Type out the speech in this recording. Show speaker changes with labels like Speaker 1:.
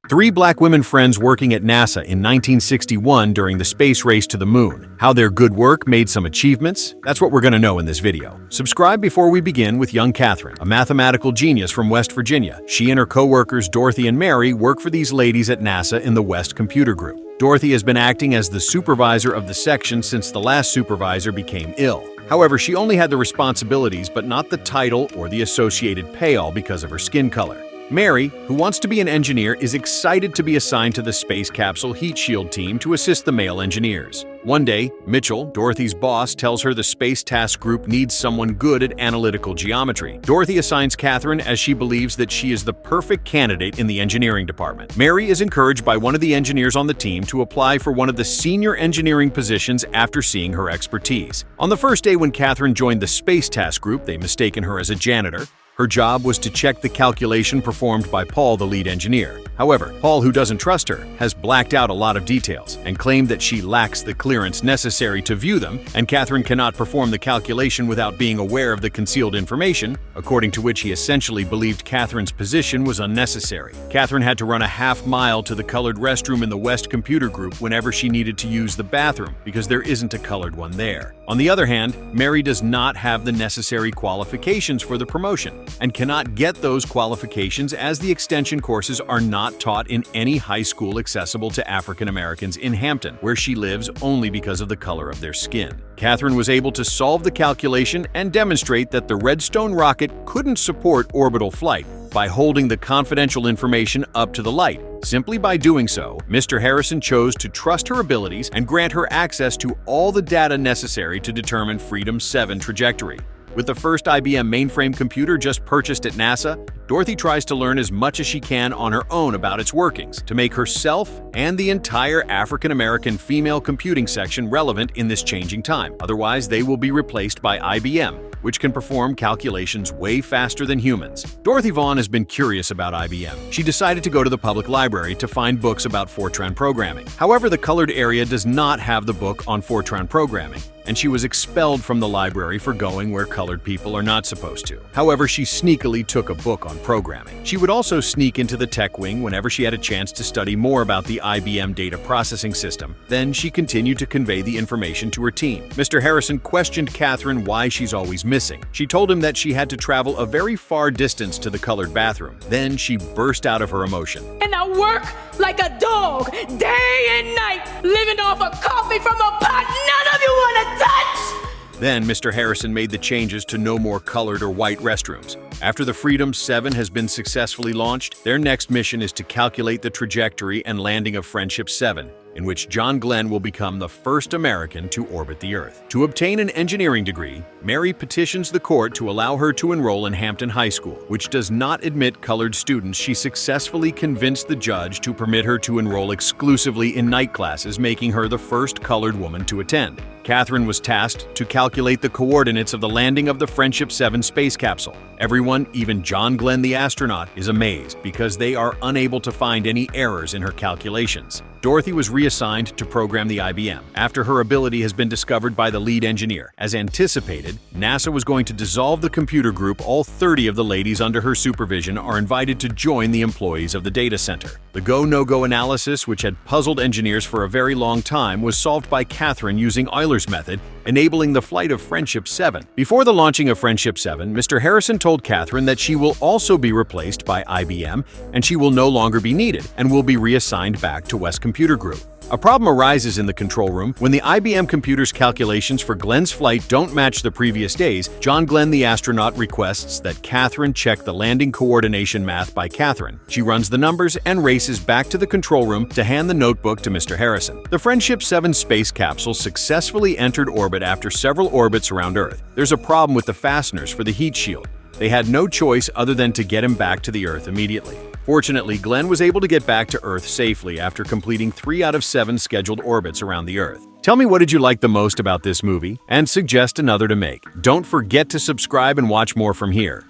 Speaker 1: Three black women friends working at NASA in 1961 during the space race to the moon. How their good work made some achievements? That's what we're going to know in this video. Subscribe before we begin with young Katherine, a mathematical genius from West Virginia. She and her co-workers Dorothy and Mary work for these ladies at NASA in the West Computer Group. Dorothy has been acting as the supervisor of the section since the last supervisor became ill. However, she only had the responsibilities but not the title or the associated pay, all because of her skin color. Mary, who wants to be an engineer, is excited to be assigned to the space capsule heat shield team to assist the male engineers. One day, Mitchell, Dorothy's boss, tells her the space task group needs someone good at analytical geometry. Dorothy assigns Katherine as she believes that she is the perfect candidate in the engineering department. Mary is encouraged by one of the engineers on the team to apply for one of the senior engineering positions after seeing her expertise. On the first day when Katherine joined the space task group, they mistaken her as a janitor. Her job was to check the calculation performed by Paul, the lead engineer. However, Paul, who doesn't trust her, has blacked out a lot of details and claimed that she lacks the clearance necessary to view them, and Katherine cannot perform the calculation without being aware of the concealed information, according to which he essentially believed Katherine's position was unnecessary. Katherine had to run a half-mile to the colored restroom in the West Computer Group whenever she needed to use the bathroom, because there isn't a colored one there. On the other hand, Mary does not have the necessary qualifications for the promotion, and cannot get those qualifications as the extension courses are not taught in any high school accessible to African Americans in Hampton, where she lives, only because of the color of their skin. Katherine was able to solve the calculation and demonstrate that the Redstone rocket couldn't support orbital flight by holding the confidential information up to the light. Simply by doing so, Mr. Harrison chose to trust her abilities and grant her access to all the data necessary to determine Freedom 7 trajectory. With the first IBM mainframe computer just purchased at NASA, Dorothy tries to learn as much as she can on her own about its workings to make herself and the entire African-American female computing section relevant in this changing time. Otherwise, they will be replaced by IBM, which can perform calculations way faster than humans. Dorothy Vaughan has been curious about IBM. She decided to go to the public library to find books about Fortran programming. However, the colored area does not have the book on Fortran programming, and she was expelled from the library for going where colored people are not supposed to. However, she sneakily took a book on programming. She would also sneak into the tech wing whenever she had a chance to study more about the IBM data processing system. Then she continued to convey the information to her team. Mr. Harrison questioned Katherine why she's always missing. She told him that she had to travel a very far distance to the colored bathroom. Then she burst out of her emotion.
Speaker 2: And I work like a dog, day and night, living off a coffee from a pot none of you want to touch!
Speaker 1: Then Mr. Harrison made the changes to no more colored or white restrooms. After the Freedom 7 has been successfully launched, their next mission is to calculate the trajectory and landing of Friendship 7, in which John Glenn will become the first American to orbit the Earth. To obtain an engineering degree, Mary petitions the court to allow her to enroll in Hampton High School, which does not admit colored students. She successfully convinced the judge to permit her to enroll exclusively in night classes, making her the first colored woman to attend. Katherine was tasked to calculate the coordinates of the landing of the Friendship 7 space capsule. Everyone, even John Glenn the astronaut, is amazed because they are unable to find any errors in her calculations. Dorothy was reassigned to program the IBM after her ability has been discovered by the lead engineer. As anticipated, NASA was going to dissolve the computer group. All 30 of the ladies under her supervision are invited to join the employees of the data center. The go-no-go analysis, which had puzzled engineers for a very long time, was solved by Katherine using Euler's method, enabling the flight of Friendship 7. Before the launching of Friendship 7, Mr. Harrison told Katherine that she will also be replaced by IBM and she will no longer be needed and will be reassigned back to West Computer Group. A problem arises in the control room when the IBM computer's calculations for Glenn's flight don't match the previous days. John Glenn the astronaut requests that Katherine check the landing coordination math by Katherine. She runs the numbers and races back to the control room to hand the notebook to Mr. Harrison. The Friendship 7 space capsule successfully entered orbit after several orbits around Earth. There's a problem with the fasteners for the heat shield. They had no choice other than to get him back to the Earth immediately. Fortunately, Glenn was able to get back to Earth safely after completing 3 out of 7 scheduled orbits around the Earth. Tell me, what did you like the most about this movie? And suggest another to make. Don't forget to subscribe and watch more from here.